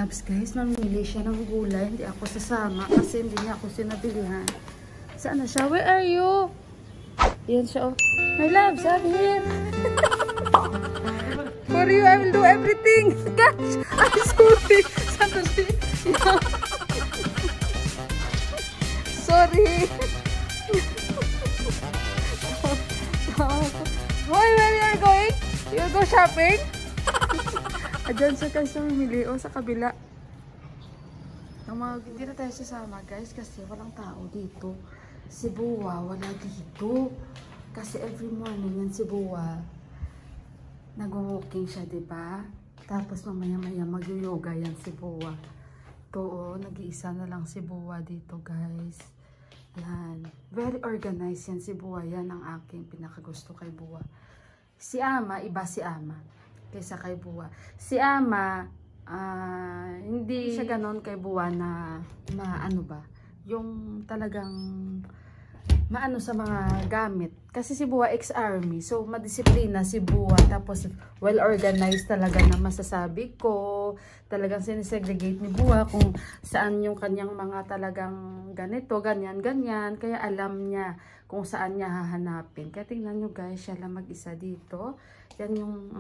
loves guys, mamili siya ng gulay. Hindi ako sasama kasi hindi niya ako sinabilihan. Saan na siya? Where are you? Yan siya oh. My loves, I'm here. For you, I will do everything. Gosh, I'm sorry. Sorry. Boy, where you are going? You go shopping? Adyan siya guys sa mamili o sa kabila. Hindi na tayo sasama guys kasi walang tao dito. Si Buwa wala dito. Kasi every morning yan si Buwa nag-walking siya, diba? Tapos mamaya-maya mag-yoga yan si Buwa. To, nag-iisa na lang si Buwa dito guys. Yan. Very organized yan si Buwa. Yan ang aking pinakagusto kay Buwa. Si Ama, iba si Ama kaysa kay Buwa. Si Ama, hindi siya ganon kay Buwa na ano ba, yung talagang maano sa mga gamit. Kasi si Buwa ex-army, so madisiplina si Buwa. Tapos well-organized talaga na masasabi ko. Talagang sinesegregate ni Buwa kung saan yung kanyang mga talagang ganito, ganyan, ganyan. Kaya alam niya kung saan niya hahanapin. Kaya tingnan nyo guys, siya lang mag-isa dito. Yan yung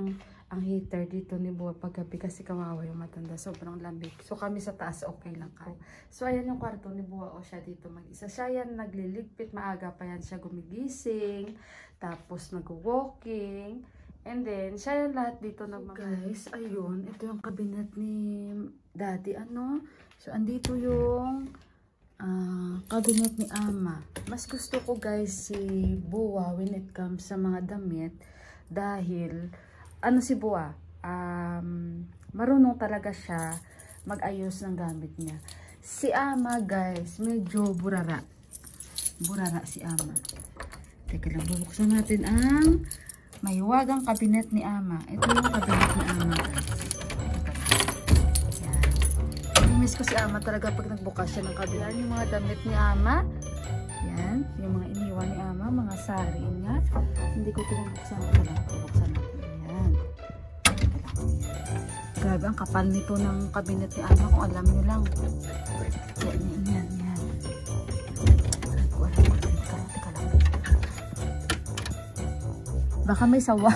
ang heater dito ni Buwa paggabi kasi kawawa yung matanda. Sobrang lamig. So kami sa taas okay lang ka. So ayan yung kwarto ni Buwa o siya dito mag-isa. Siya yan nagliligpit. Maaga pa yan siya gumigising. Tapos nag-walking. And then siya yan lahat dito ng mga... Guys, ayun. Ito yung cabinet ni Daddy. So andito yung cabinet ni Ama. Mas gusto ko guys si Buwa when it comes sa mga damit. Dahil si Buwa, marunong talaga siya mag-ayos ng gamit niya. Si Ama guys, medyo burara. Burara si Ama. Teka lang, bubuksan natin ang mahiwagang kabinet ni Ama. Ito yung kabinet ni Ama guys. Yan. Miss ko si Ama talaga pag nagbukas siya ng kabinet. Yung mga damit ni Ama. Yan. Yung mga iniwan ni Ama, mga sari niya. Hindi ko pinabuksan. Buksan natin. Grabe, ang kapal nito ng kabinet ni Ama kung alam nyo lang. Yan. Teka lang. Baka may sawa.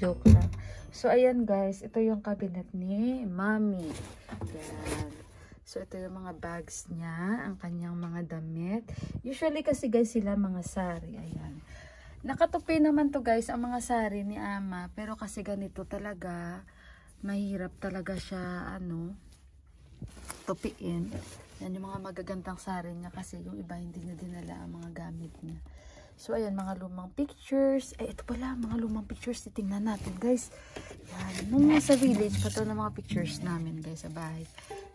Joke lang. So, ayan guys. Ito yung kabinet ni Mami. Yan. So, ito yung mga bags niya. Ang kanyang mga damit. Usually kasi guys sila mga sari. Ayan. Nakatupi naman to guys ang mga sari ni Ama. Pero kasi ganito talaga. Mahirap talaga siya tupiin. Yan yung mga magagandang sari niya. Kasi yung iba hindi niya dinala ang mga gamit niya. So ayan mga lumang pictures. Ito pala mga lumang pictures. Titingnan natin guys. Yan. Nung sa village pa to ng mga pictures namin guys sa bahay.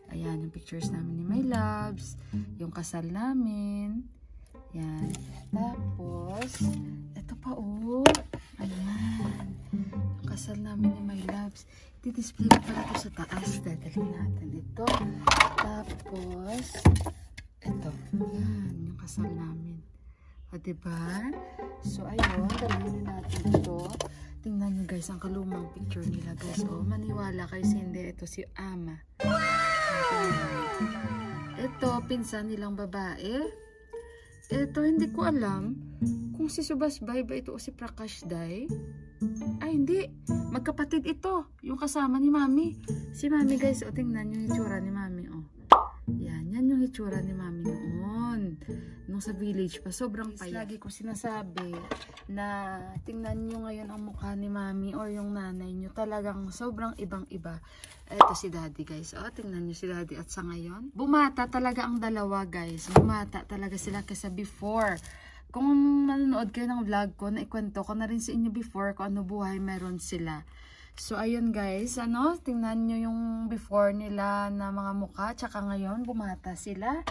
Ayan yung pictures namin ni My Loves. Yung kasal namin. Yan. Tapos, ito pa oh. Ayan. Yung kasal namin ni My Loves. Di-display ko pala ito sa taas. Dadalhin natin ito. Tapos, ito. Yan. Yung kasal namin. O, diba? So, ayun. Dalhin natin ito. Tingnan nyo guys, ang kalumang picture nila guys. O, maniwala kayo sa hindi. Ito si Ama. Ito, pinsan nilang babae. Ito, hindi ko alam kung si Subasbay ba ito o si Prakash Day. Ay, hindi. Magkapatid ito. Yung kasama ni Mami. Si Mami guys, o tingnan yung itsura ni Mami. O. Yan yung itsura ni Mami noon. Nung sa village pa. Sobrang payat. Lagi ko sinasabi na tingnan nyo ngayon ang mukha ni Mami or yung nanay nyo. Talagang sobrang ibang-iba. Ito si Daddy guys. O, tingnan nyo si Daddy. At sa ngayon, bumata talaga ang dalawa guys. Bumata talaga sila kaysa before. Kung manonood kayo ng vlog ko, naikwento ko na rin sa inyo before kung ano buhay meron sila. So, ayun guys. Tingnan nyo yung before nila na mga mukha. Tsaka ngayon, bumata sila.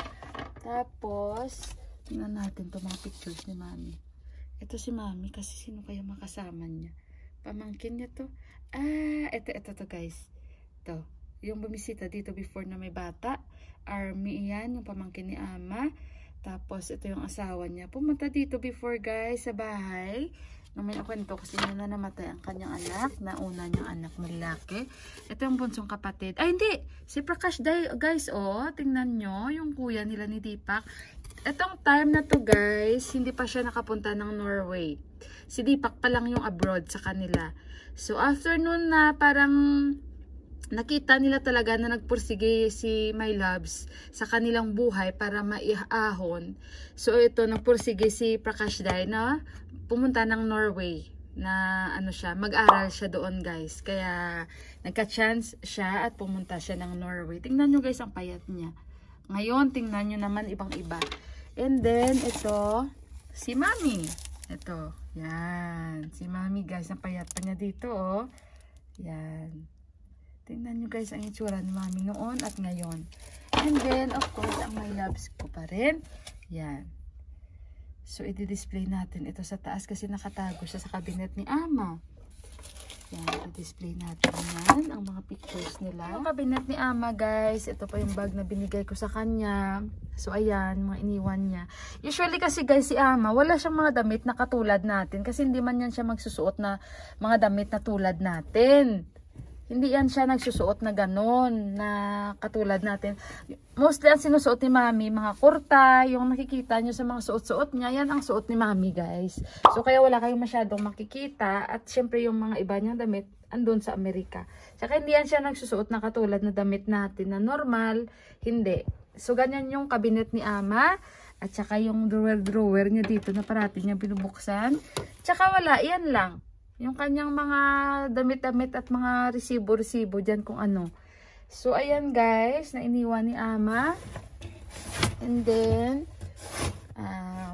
Tapos, tingnan natin to mga pictures ni Mami. Ito si Mami kasi sino kaya makasama niya? Pamangkin niya to. Ito to guys. Ito. Yung bumisita dito before na may bata. Army yan. Yung pamangkin ni Ama. Tapos, ito yung asawa niya. Pumunta dito before guys sa bahay. may kwento kasi na namatay ang kanyang anak, nauna niyang anak na lalaki. Ito yung bunsong kapatid. Ay, hindi! Si Prakash Day, guys, oh, tingnan nyo, yung kuya nila ni Deepak. Itong time na to, guys, hindi pa siya nakapunta ng Norway. Si Deepak pa lang yung abroad sa kanila. So, after nun na parang nakita nila talaga na nagpursige si My Loves sa kanilang buhay para maiahon. So, ito, nagpursige si Prakash Day na pumunta ng Norway na ano siya, mag-aral siya doon, guys. Kaya, nagka-chance siya at pumunta siya ng Norway. Tingnan nyo, guys, ang payat niya. Ngayon, tingnan nyo naman ibang-iba. And then, ito, si Mami. Ito, yan. Si Mami, guys, ang payat pa niya dito, oh. Yan. Tingnan nyo, guys, ang itsura ni Mami noon at ngayon. And then, of course, ang My Loves ko pa rin. Yan. So, i-display natin ito sa taas kasi nakatago siya sa cabinet ni Ama. Yan, i-display natin yan, ang mga pictures nila. Ang cabinet ni Ama, guys, ito pa yung bag na binigay ko sa kanya. So, ayan, mga iniwan niya. Usually kasi, guys, si Ama, wala siyang mga damit na katulad natin kasi hindi man yan siya magsusuot na mga damit na tulad natin. Hindi yan siya nagsusuot na ganon, na katulad natin. Mostly ang sinusuot ni Mami, mga kurta, yung nakikita nyo sa mga suot-suot niya, yan ang suot ni Mami, guys. So, kaya wala kayong masyadong makikita. At syempre, yung mga iba niyang damit, andun sa Amerika. Saka hindi yan siya nagsusuot na katulad na damit natin na normal. Hindi. So, ganyan yung cabinet ni Ama. At saka yung drawer niya dito na parati niya binubuksan. Tsaka wala, yan lang. Yung kanyang mga damit-damit at mga resibo-resibo dyan kung ano. So, ayan, guys, na iniwan ni Ama. And then,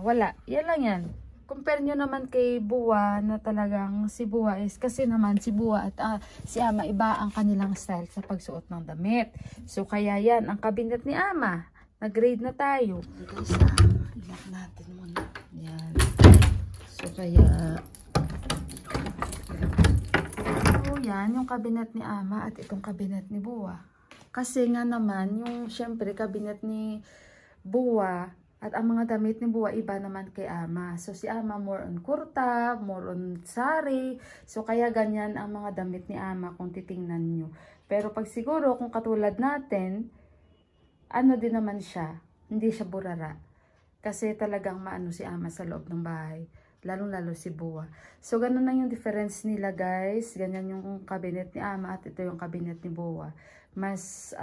wala. Yan lang yan. Compare nyo naman kay Buwa na talagang si Buwa is, kasi naman si Buwa at si Ama, iba ang kanilang style sa pagsuot ng damit. So, kaya yan, ang cabinet ni Ama. Nag-grade na tayo. Guys, ilak natin muna. Yan. So, kaya yan, yung cabinet ni Ama at itong cabinet ni Buwa. Kasi nga naman, yung syempre cabinet ni Buwa at ang mga damit ni Buwa iba naman kay Ama. So si Ama more on kurta, more on sari. So kaya ganyan ang mga damit ni Ama kung titingnan nyo. Pero pag siguro kung katulad natin, ano din naman siya, hindi siya burara. Kasi talagang maano si Ama sa loob ng bahay. Lalong-lalo si Buwa. So, ganun na yung difference nila, guys. Ganyan yung cabinet ni Ama at ito yung cabinet ni Buwa. Mas,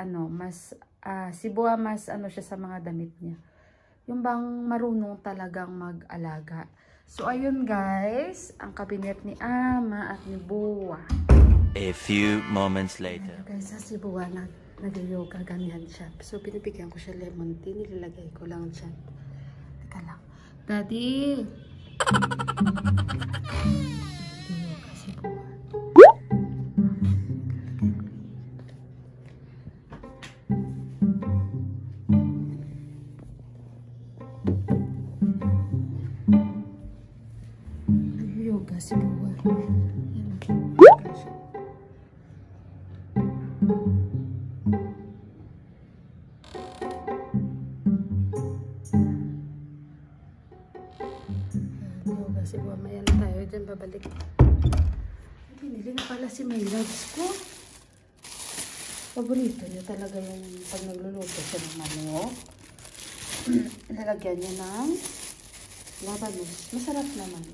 si Buwa mas, siya sa mga damit niya. Yung bang marunong talagang mag-alaga. So, ayun, guys. Ang cabinet ni Ama at ni Buwa. A few moments later. Ayun, guys, si Buwa nag-yoga, ganyan siya. So, pinipigyan ko siya lemon tea. Nilalagay ko lang dyan. Teka lang. Daddy! Kasi Buwa. Yoga si Buwa. Kasi mamaya na tayo dyan babalik. Pinili na pala si My Loves ko. Paborito niya talaga yung pag nagluluto siya ng manok. Lalagyan niya ng labanos. Masarap naman.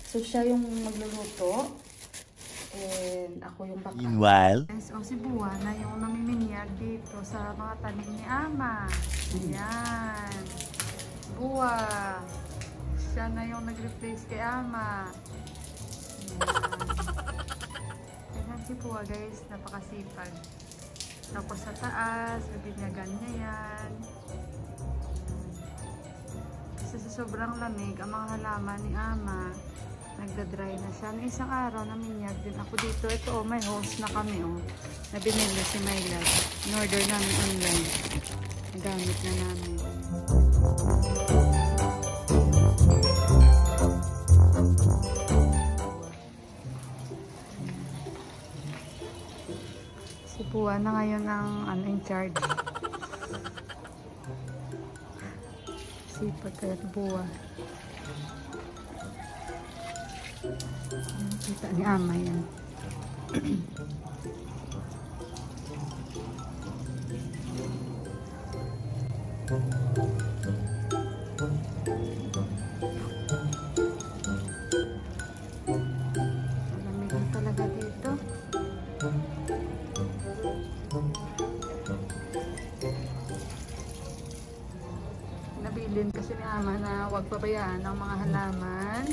So siya yung magluluto. And ako yung baka. Meanwhile, So si Buwa na yung namiminyag dito sa mga tanim ni Ama. Ayan. Buwa. Siya na yung nag-replace kay Ama. Ayan si Buwa, guys. Napakasipag. Tapos sa taas, bibinyagan niya yan. Kasi sa sobrang lamig, ang mga halaman ni Ama, nagda-dry na siya. Noong isang araw, naminyag din ako dito. Ito, may hose na kami, na binili si My Love. In-order namin online. Nagamit na namin. Si Buwa na ngayon ang in charge. Sipag kaya't Buwa. Ayan, kita ni Ama yan. Malamig talaga dito. Nabilin kasi ni Ama na huwag pabayaan ang mga halaman.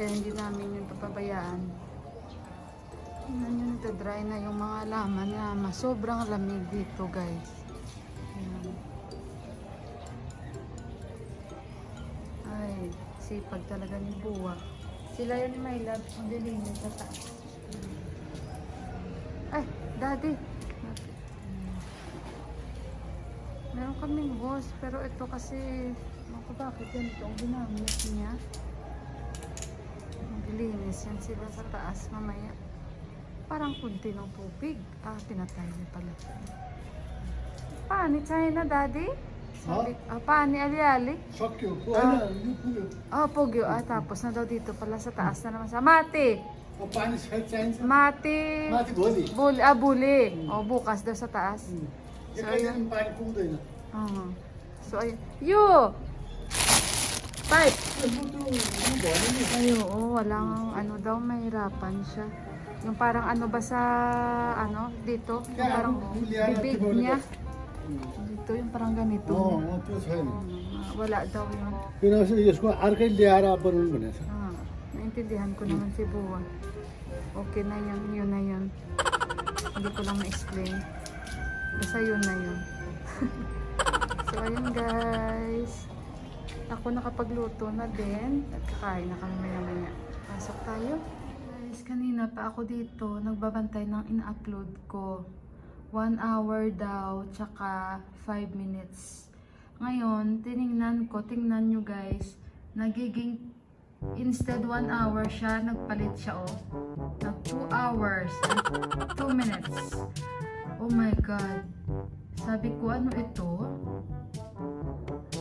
Eh, hindi namin yung papabayaan. Tingnan nyo, nagda-dry na yung mga halaman ni Ama. Sobrang lamig dito, guys. Ayan. Ay, sipag talaga ni Buwa. Sila yun ni My Love. Ang dilinis sa taas. Ay, Daddy. Meron kaming hose, pero ito kasi, ako bakit yan ito ang ginamit niya. Maglilinis yan sila sa taas mamaya. Parang kunti ng tubig. Ah, pinatay niya pala. Paani China, Daddy? Sabi, paani ali-ali? Sakyo. Ano? Pugyo. Pugyo. Tapos na daw dito pala sa taas na naman sa Mati. Paano sa Chinese? Mati. Mati boli. Buli. Bukas daw sa taas. So, ayun. Paano pugyo na? So, ayun. You! Pipe! Ayun, walang ano daw, mahirapan siya. Yung parang ano ba sa, dito? Yung parang bibig niya. Dito, yung parang ganito. Wala daw yun. Naintindihan ko naman si Buwa. Okay na yun, yun na yun. Hindi ko lang ma-explain. Basta yun na yun. So, ayun guys. Ako nakapagluto na din. At kakain na kami maya-maya. Pasok tayo. Guys, kanina pa ako dito. Nagbabantay ng ina-upload ko. 1 hour daw. Tsaka 5 minutes. Ngayon, tingnan nyo guys. Nagiging instead 1 hour siya. Nagpalit siya Nag 2 hours and 2 minutes. Oh my God. Sabi ko, ano ito?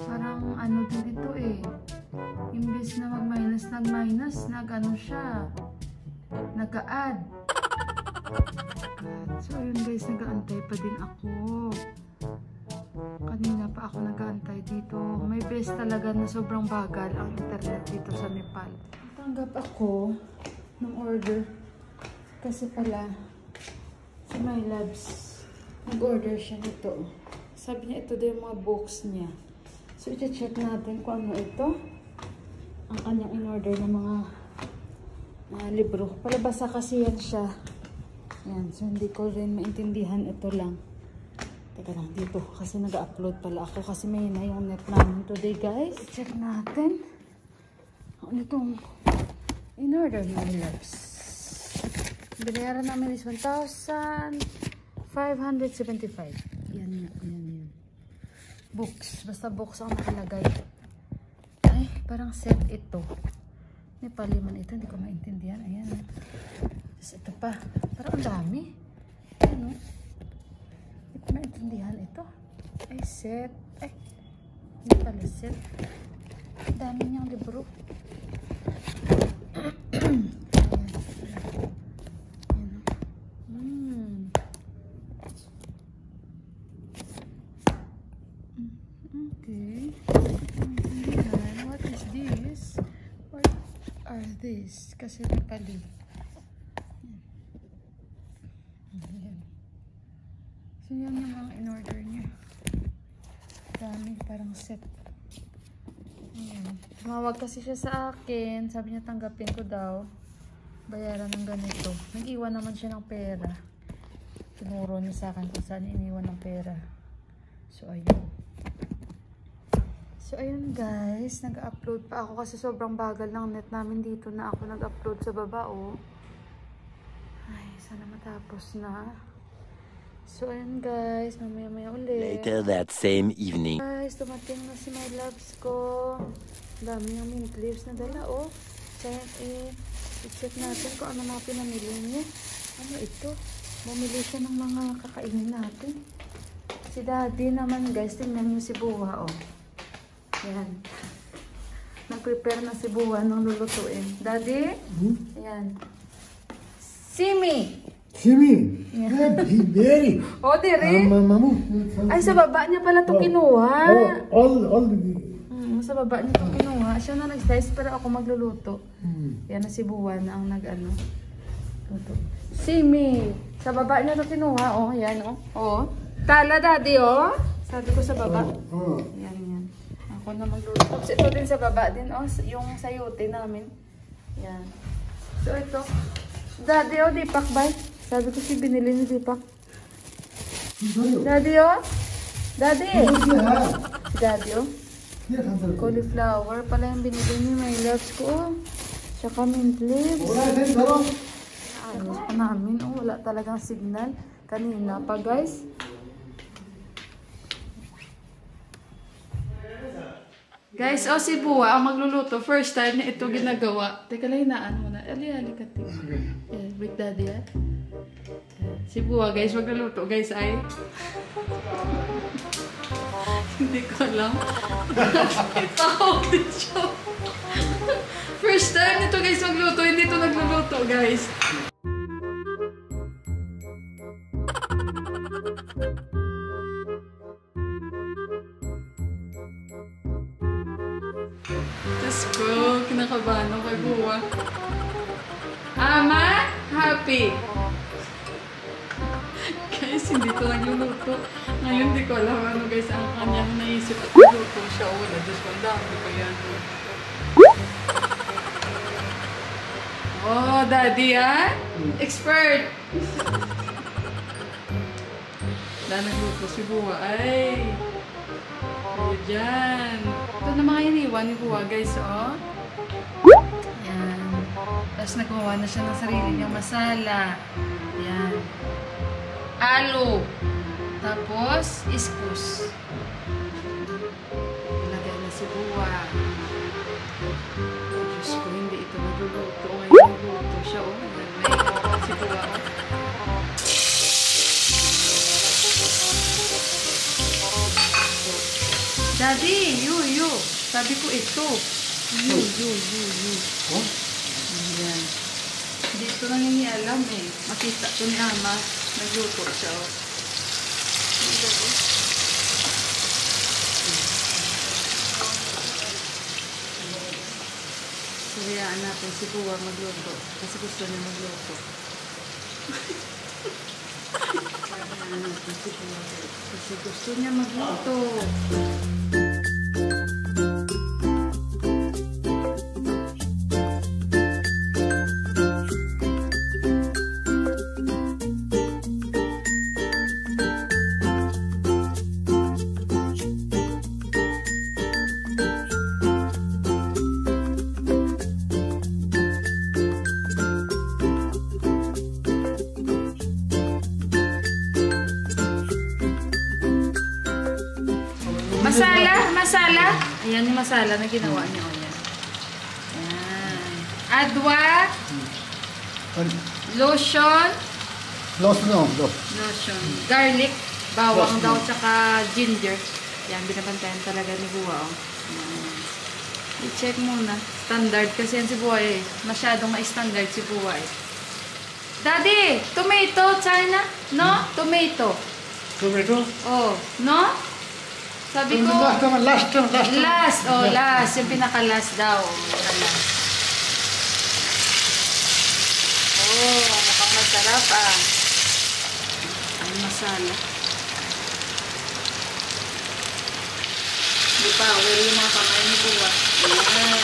Parang ano din ito Imbis na mag-minus, nag-ano siya. Nag-a-add. So, ayun guys, nag-aantay pa din ako. Kanina pa ako nag-aantay dito. May best talaga na sobrang bagal ang internet dito sa Nepal. Tanggap ako ng order. Kasi pala, si My Loves, nag-order siya nito. Sabi niya, ito daw yung mga books niya. So, i-check natin kung ano ito. Ang kanyang in-order ng mga libro. Palabasa kasi yan siya. Yan. So, hindi ko rin maintindihan. Ito lang. Teka lang dito. Kasi nag-upload pala ako. Kasi may na yung net namin today, guys. I-check natin. Ano itong in-order, My Loves. Binayaran namin is 1,575. Yan. Books. Basta books ang nakalagay. Ay, parang set ito. Nepali man ito. Hindi ko maintindihan. Ayan. Tapos ito pa. Parang ang dami. Ayan Hindi ko maintindihan ito. Ay, set. Ay, hindi pala set. Ang dami niyang libro. Okay. What is this? What are this? Kasi Nepali. Ayan. So, yan yung mga in-order niya. Dami, parang set. Ayan. Tumawag kasi siya sa akin. Sabi niya tanggapin ko daw. Bayaran ng ganito. Nag-iwan naman siya ng pera. Tinuro niya sa akin kung saan iniwan ng pera. So, ayun. So, ayun guys, nag-upload pa ako kasi sobrang bagal ng net namin dito na ako nag-upload sa baba, Ay, sana matapos na. So, ayun guys, mamaya-maya ulit. Later that same evening. Guys, dumating na si My Loves ko. Dami ng mint leaves na dala, i-check natin kung ano mga pinamili niya. Ano ito? Bumili siya ng mga kakainin natin. Si Daddy naman guys, tingnan niyo si Buwa, Yan. Nag-prepare na si Buwa ng lulutuin. Daddy? Hmm? Ayan. Simi! Simi. Yeah. Very. O, diri? Mamu. Ay, sa baba niya pala ito kinuha. All the. Sa baba niya ito kinuha. Siya na nag-slice pero ako magluluto. Hmm. Yan na si Buwa na ang nag-ano. Luto. Simi! Sa baba niya ito kinuha. O, yan o. O. Kala, Daddy o. Sabi ko sa baba. Oh. Yan, yan. Ako na magluluto. Tapos ito din sa baba din o. Yung sayote namin. Yan. So, ito. Daddy o, Dipak ba? Sabi ko si binili ni Dipak. Daddy o? Daddy! Si Daddy o? Cauliflower pala yung binili ni my loves ko o. Tsaka mint leaves. Ayos pa namin o. Wala talagang signal. Kanina pa guys. Guys, o si Buwa ang magluluto. First time na ito ginagawa. Teka lang, hinaan mo na. Ali-ali ka. Wait, Daddy, ha? Si Buwa, guys, magluluto. Guys, ay... Hindi ko alam. Itawag din siya. First time nito, guys, magluto. Hindi ito nagluluto, guys. Diyos ko, kinakabahan ako kay Buwa. Ama, happy! Guys, hindi ko nagluluto. Ngayon, hindi ko alam ano guys ang kanyang naisip at nagluto siya. O, wala, Diyos ko, ang dami ko yan. Oh, Daddy, ah? Expert! Dahil nagluto si Buwa. Ay! O, dyan. Ito na mga iniwan ni Buwa, guys, oh. Yan. Tapos nagawa na siya ng sarili niyang masala. Yan. Alo. Tapos, iskus. Ilagay na si Buwa. Diyos ko, hindi ito nagluluto. Ngayon nagluluto siya, oh. May si Buwa, oh. Daddy, you. Sabi ko ito. You. Oh? Ayan. Hindi ito nangingialam eh. Makita ito ni Ama. Nagluto siya. Oh. Sayaan natin si Buwa magluto. Kasi gusto niya magluto. Sayaan natin si Buwa. Kasi gusto niya magluto. Masala. Ayan yung masala na ginawa niya. Ayan. Ayan. Adwa. Lotion. Lotion. Garlic. Bawang daw, tsaka ginger. Ayan, binabantayan talaga ni Buwa. I-check muna. Standard kasi yan si Buwa eh. Masyadong ma-standard si Buwa eh. Daddy, tomato, China? No? Tomato. Oh, no? Sabi ko, Last. last. Yung pinaka-last daw. Pinaka-last. Oh, mukhang masarap ah. Ang masala. Di pa, well yung mga kamay ni Buwa. Ayan.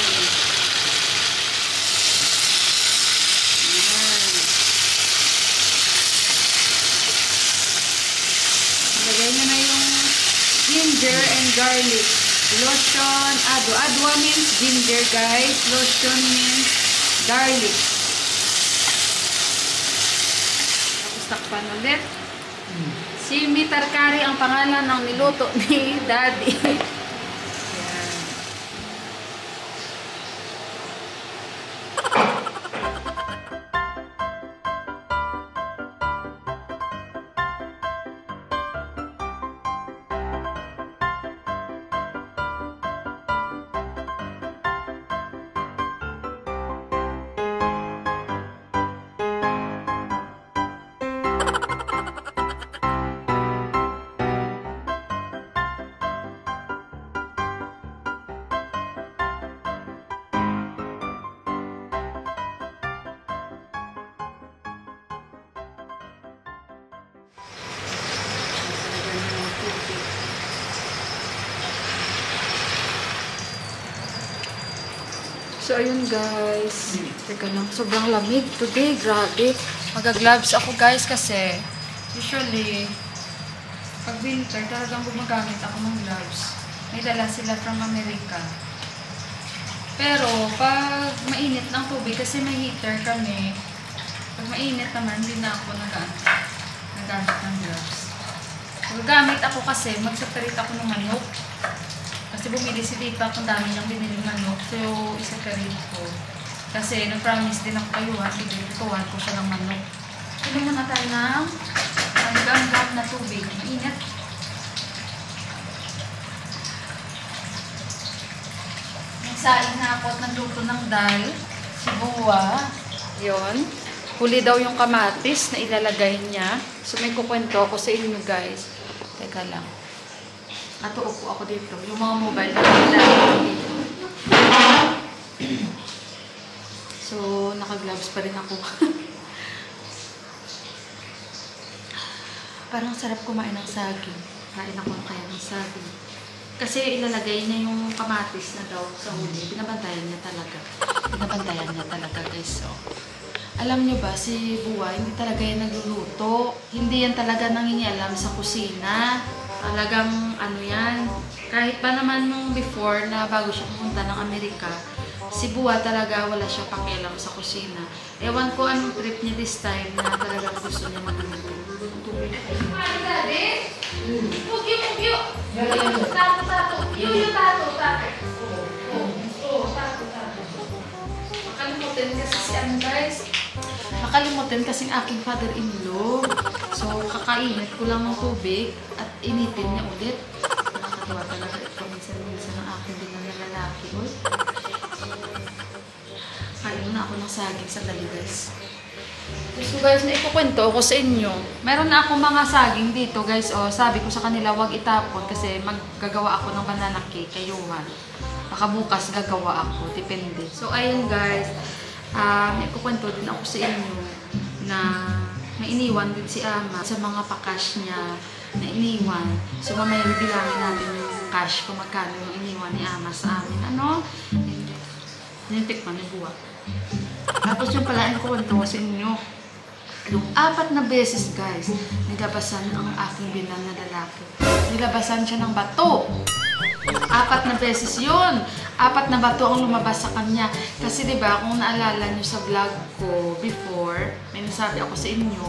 Lagay niya na yung ginger and garlic. Lotion, adwa means ginger guys. Lotion means garlic. Tapos takpan ulit. Simi Tarkari ang pangalan ng niluto ni Daddy. Yan. So, ayun guys. Teka lang, sobrang lamig today. Grabe. Mag-gloves ako guys kasi usually, pag winter, talagang gumagamit ako ng gloves. May dala sila from America. Pero, pag mainit ng tubig, kasi may heater kami, pag mainit naman, hindi na ako nagamit ng gloves. Gagamit ako kasi, mag-separate ako ng manok. Kasi bumili si Tita kung dami niyang binili manok. So, isa-separate ko. Kasi, nag-promise din ako kayo, bibituan ko siya ng manok. Pili muna tayo ng gam-gam na tubig. Mainit. Nagsaing na ako at nagluto ng dal. Sibuwa. Yun. Huli daw yung kamatis na ilalagay niya. So, may kukwento ako sa inyo guys. Teka lang. Upo ako dito. Yung mga mobile na ilalagay dito. So, naka-gloves pa rin ako. Parang sarap kumain ng saging. Kain ako kaya ng saging. Kasi ilalagay niya yung kamatis na daw sa huli. Binabantayan niya talaga. Binabantayan niya talaga guys. So, alam niyo ba, si Buwa, hindi talaga yan nagluluto. Hindi yan talaga nangingialam sa kusina. Talagang ano yan. Kahit pa naman nung before na bago siya pumunta ng Amerika, si Buwa talaga wala siya pakialam sa kusina. Ewan ko anong trip niya this time na talagang gusto niya magluto. Ay, daddy? Pugyo. Tato. Yung tato. Makalimutin kasi si ano guys. Nakalimutan kasing aking father-in-law. So, kakainit ko lang ng tubig at initin niya ulit. Nakakatawa talaga ito minsan ng aking bilang na lalaki. Kain muna ako ng saging sa dali guys. So guys, naikukwento ako sa inyo. Meron na akong mga saging dito guys. O, sabi ko sa kanila wag itapon kasi maggagawa ako ng banana cake kay Johan. Baka bukas gagawa ako. Depende. So, ayun guys. Ikukwento din ako sa inyo na may iniwan din si Ama sa mga pa-cash niya na iniwan. So mamaya bibilangin natin yung cash kung magkano yung iniwan ni Ama sa amin. Ano? Nintikman ni Buwa. Tapos yung pala ikukwento ko sa inyo. Yung 4 na beses guys, nilabasan ang aking bilang na lalaki. Nilabasan siya ng bato. 4 na beses yun. 4 na bato ang lumabas sa kanya. Kasi diba, kung naalala nyo sa vlog ko before, may nasabi ako sa inyo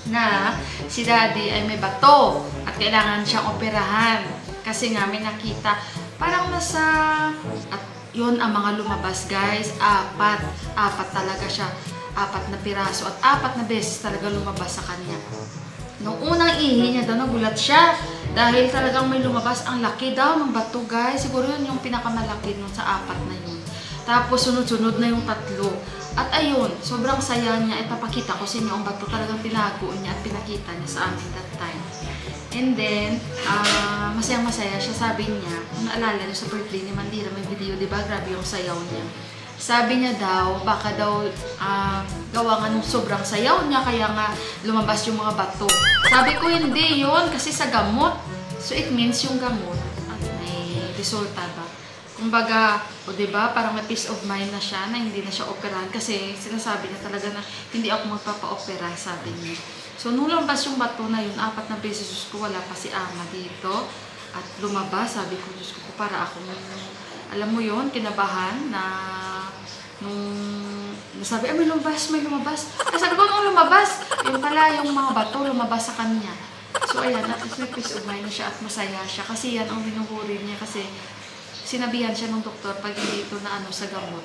na si Daddy ay may bato at kailangan siyang operahan. Kasi nga may nakita, parang nasa, at yun ang mga lumabas guys, 4 talaga siya. 4 na piraso at 4 na beses talaga lumabas sa kanya. Nung unang ihi niya daw, nagulat siya. Dahil talagang may lumabas, ang laki daw ng bato guys. Siguro yun yung pinakamalaki nun sa 4 na yun. Tapos sunod-sunod na yung 3. At ayun, sobrang saya niya. Ipapakita ko sa inyo ang bato. Talagang tinago niya at pinakita niya sa amin that time. And then, masayang-masaya siya. Sabi niya, kung naalala niyo sa birthday ni Mandira, may video, diba? Grabe yung sayaw niya. Sabi niya daw, baka daw gawa nga ng sobrang sayaw niya, kaya nga lumabas yung mga bato. Sabi ko, hindi yun, kasi sa gamot. So, it means yung gamot, may resulta ba? Kumbaga, o diba, parang may peace of mind na siya, na hindi na siya operahan. Kasi sinasabi niya talaga na hindi ako magpapa-opera, sabi niya. So, nung lumabas yung bato na yun, 4 na beses, Diyos ko, wala pa si Ama dito. At lumabas, sabi ko, Diyos ko, para ako, alam mo yun, kinabahan na nung nasabi, may lumabas. Sabi ko, nung lumabas, yung pala, yung mga bato, lumabas sa kanya. So, ayan, at least may peace of mind na siya at masaya siya. Kasi yan ang binuhuri niya. Kasi sinabihan siya ng doktor, pag hindi ito na ano sa gamot,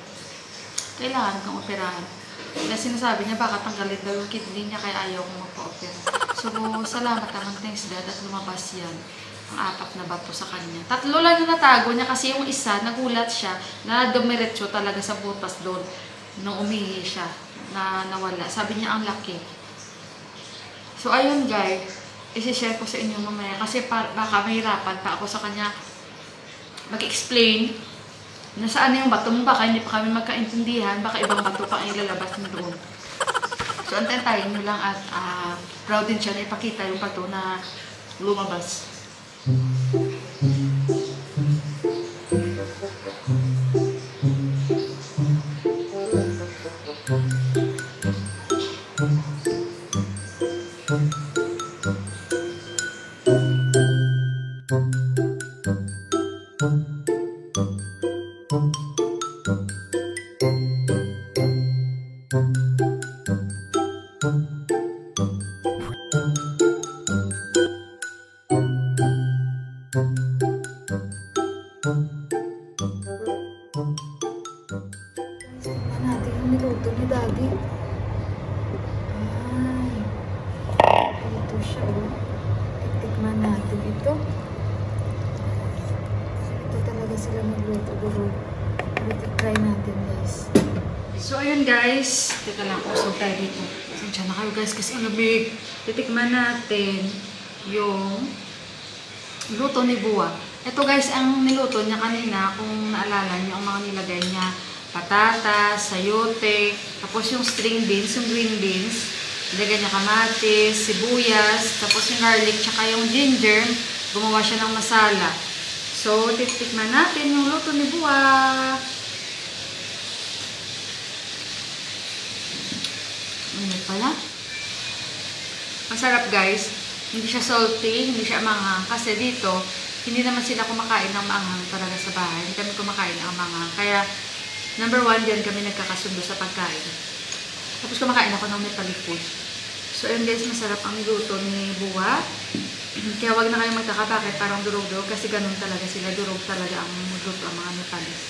kailangan kang operahan. Kaya sinasabi niya, baka tanggalin daw yung kidney niya, kaya ayaw kong magpa-opera. So, salamat naman, thanks God, at lumabas yan. Ang 4 na bato sa kanya. 3 lang yung natago niya kasi yung isa, nagulat siya na dumiretso talaga sa butas doon nung umihi siya na nawala. Sabi niya, ang laki. So, ayun guys, isi-share ko sa inyo mamaya kasi baka mahirapan pa ako sa kanya mag-explain na saan yung bato mo. Baka hindi pa kami magkaintindihan, baka ibang bato pa ang ilalabas mo doon. So, antayin nyo lang at proud din siya na ipakita yung bato na lumabas. Tingnan natin yung niluto ni Daddy. Ay, ito siya, oh. Tikman natin ito. Ito talaga sila magluto, guro. Try natin, guys. So, ayun, guys. Teka lang, usog tayo dito. Sensya na kayo, guys, kasi ang lamig. Titikman natin yung luto ni Buwa. Ito, guys, ang niluto niya kanina, kung naalala niyo, ang mga nilagay niya, patatas, sayote, tapos yung string beans, yung green beans, nilagay niya kamatis, sibuyas, tapos yung garlic, tsaka yung ginger, gumawa siya ng masala. So, titikman natin yung luto ni Buwa. Ano pala? Masarap, guys. Hindi siya salty, hindi siya manghang. Kasi dito, hindi naman sila kumakain ng maanghang talaga sa bahay. Hindi kami kumakain ng maanghang. Kaya, number 1, diyan kami nagkakasundo sa pagkain. Tapos kumakain ako ng Nepali food. So, ayun guys, masarap ang luto ni Buwa. Kaya wag na kayong magkakabakit, parang durog-durog. Kasi ganun talaga sila, durog talaga ang luto ang mga Nepalis.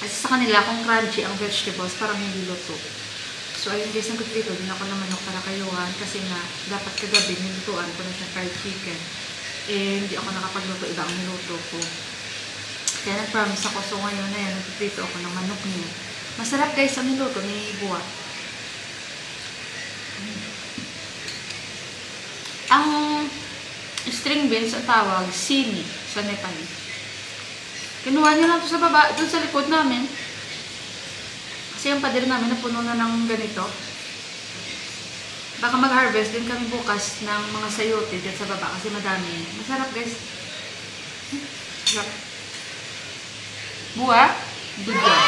Kasi sa kanila, kung crunchy ang vegetables, parang hindi luto. So, ayun guys, nagkutrito din ako ng manok para kayuhan. Kasi nga, dapat kagabi, nilutuan ko na siya fried chicken. Eh, hindi ako nakapagluto, iba ang niluto ko. Kaya nag-promise ako, so ngayon na yan, nagpiprito ako ng manok niya. Masarap guys ang niluto ni Buwa. Ang string beans ang tawag, sini sa Nepali. Kinuha niya lang ito sa baba, dun sa likod namin. Kasi yung pader namin napuno na ng ganito. Baka mag-harvest din kami bukas ng mga sayote dyan sa baba kasi madami. Masarap guys. Masarap. Buwa, good job.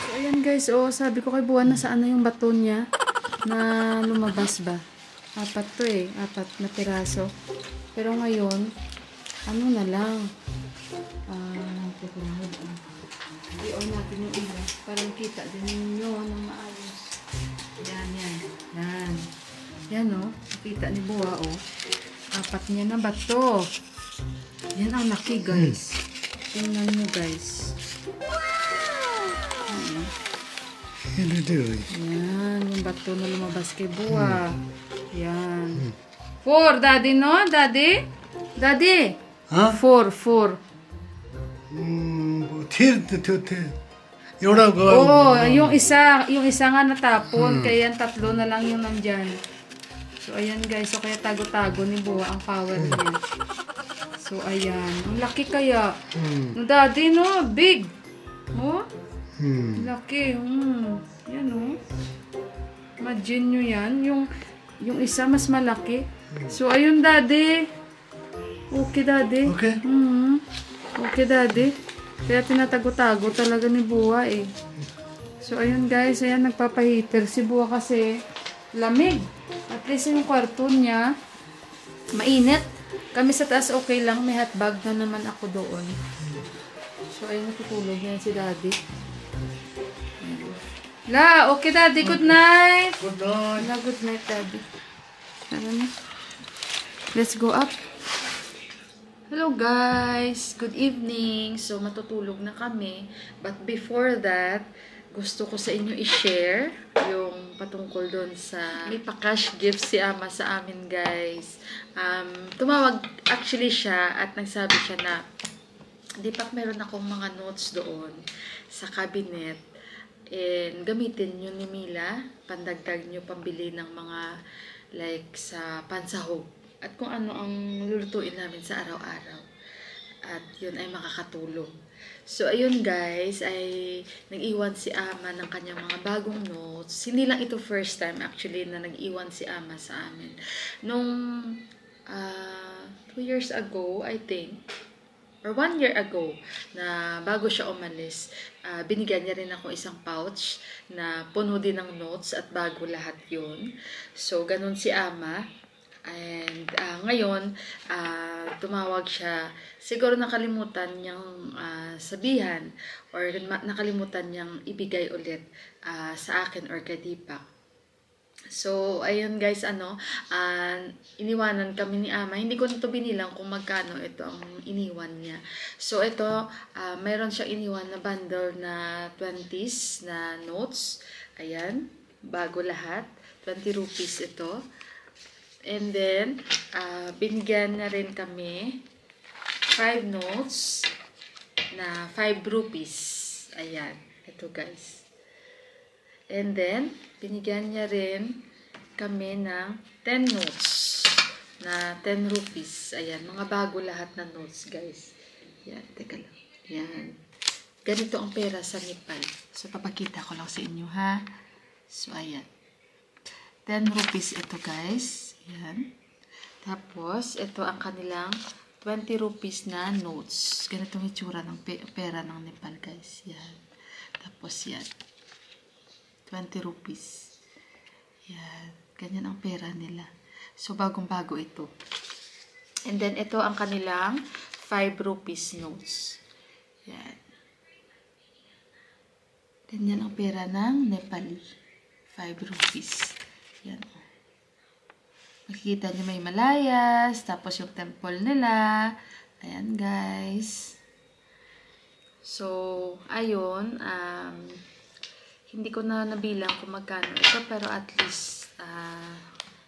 So, ayan guys, oh, sabi ko kay Buwa, nasaan na yung baton niya na lumabas ba? 4 to eh, 4 na piraso. Pero ngayon, ano na lang, i-on natin yung ilaw para makita din ninyo ng maayos. Yan, yan, yan. Yan oh, nakita ni Buwa oh. 4 niya na bato. Yan ang laki guys. Tingnan nyo guys. Yan, yung bato na lumabas kay Buwa. Yan. 4, daddy no? Daddy? Daddy? Huh? 4, 4. Oo, yung isa nga natapon. Kaya yan 3 na lang yung nandyan. So, ayan guys. So, kaya tago-tago ni Buwa ang power niya. So, ayan. Ang laki kaya. No, daddy, no? Big. Oh? Laki. Yan, oh. Imagine nyo yan. Yung isa mas malaki. So, ayun, daddy. Okay, daddy. Okay. Okay, daddy. Kaya tinatago-tago talaga ni Buwa, eh. So, ayun, guys. Ayan, nagpapaheater si Buwa kasi lamig. At least yung kwarto niya, mainit. Kami sa taas okay lang. May hotbag na naman ako doon. So, ayun, natutulog yan si daddy. La, okay daddy. Good night. Good night. La, good night daddy. Ano na? Let's go up. Hello guys. Good evening. So, matutulog na kami. But before that, gusto ko sa inyo i-share yung patungkol doon sa may pa-cash gift si Ama sa amin guys. Tumawag actually siya at nagsabi siya na di pa meron akong mga notes doon sa cabinet and gamitin nyo ni Mila, pandagdag nyo pambili ng mga like sa pansahog at kung ano ang lulutuin namin sa araw-araw at yun ay makakatulong. So, ayun guys, ay nag-iwan si Ama ng kanyang mga bagong notes. Hindi lang ito first time actually na nag-iwan si Ama sa amin. Nung 2 years ago, I think, or 1 year ago, na bago siya umalis, binigyan niya rin ako isang pouch na puno din ng notes at bago lahat yun. So, ganun si Ama. And ngayon, tumawag siya. Siguro nakalimutan niyang sabihan or nakalimutan niyang ibigay ulit sa akin or kay Deepak. So, ayun guys, iniwanan kami ni Ama. Hindi ko nito binilang kung magkano ito ang iniwan niya. So, ito, mayroon siya iniwan na bundle na 20s na notes. Ayan, bago lahat. 20 rupees ito. And then, binigyan na rin kami 5 notes na 5 rupees. Ayan, ito guys. And then, binigyan niya rin kami ng 10 notes na 10 rupees. Ayan, mga bago lahat na notes, guys. Yan, teka lang. Yan. Ganito ang pera sa Nepal. So, papakita ko lang sa inyo, ha? So, ayan. 10 rupees ito, guys. Ayan. Tapos, ito ang kanilang 20 rupees na notes. Ganito ang itsura ng pera ng Nepal, guys. Yan. Tapos, yan. 20 rupees. Yan. Ganyan ang pera nila. So, bagong-bago ito. And then, ito ang kanilang 5 rupees notes. Yan. Ganyan ang pera ng Nepali. 5 rupees. Yan. Makikita nyo may Malayas. Tapos yung temple nila. Ayan, guys. So, ayun. Hindi ko na nabilang kung magkano ito, pero at least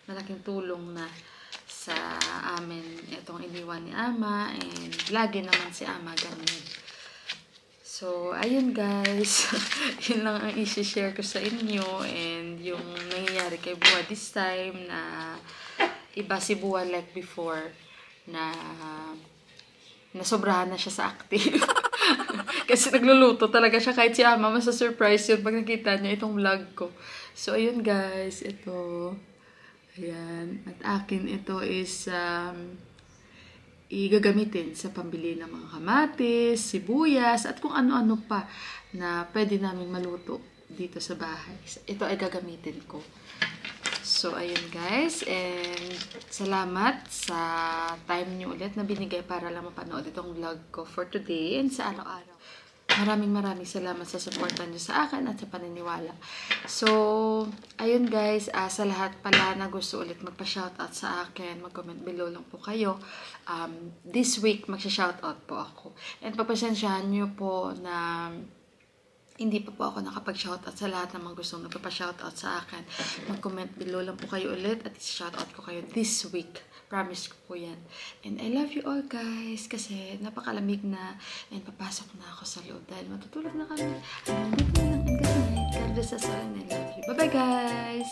malaking tulong na sa amin itong iniwan ni Ama, and lagi naman si Ama ganun. So, ayun guys, yun lang ang i-share ko sa inyo, and yung nangyayari kay Buwa this time na iba si Buwa like before na nasobrahan na siya sa active. Kasi nagluluto talaga siya kahit si Ama. Masa-surprise yun pag nakita niya itong vlog ko. So, ayun guys. Ito. Ayan. At akin ito is igagamitin sa pambili ng mga kamatis, sibuyas, at kung ano-ano pa na pwede namin maluto dito sa bahay. Ito ay gagamitin ko. So, ayun guys. And salamat sa time nyo ulit na binigay para lang mapanood itong vlog ko for today and sa araw-araw. Maraming salamat sa suporta nyo sa akin at sa paniniwala. So, ayun guys. Sa lahat pala na gusto ulit magpa-shoutout sa akin, mag-comment below lang po kayo. This week, magsha-shoutout po ako. And papasensyahan nyo po na hindi pa po ako nakapag-shoutout sa lahat ng mga gustong nagpapa-shoutout sa akin. Mag-comment below lang po kayo ulit at i-shoutout ko kayo this week. Promise ko po yan. And I love you all guys kasi napakalamig na and papasok na ako sa loob dahil matutulog na kami. Hanggang dito na lang and good night. God bless us all and I love you. Bye-bye guys!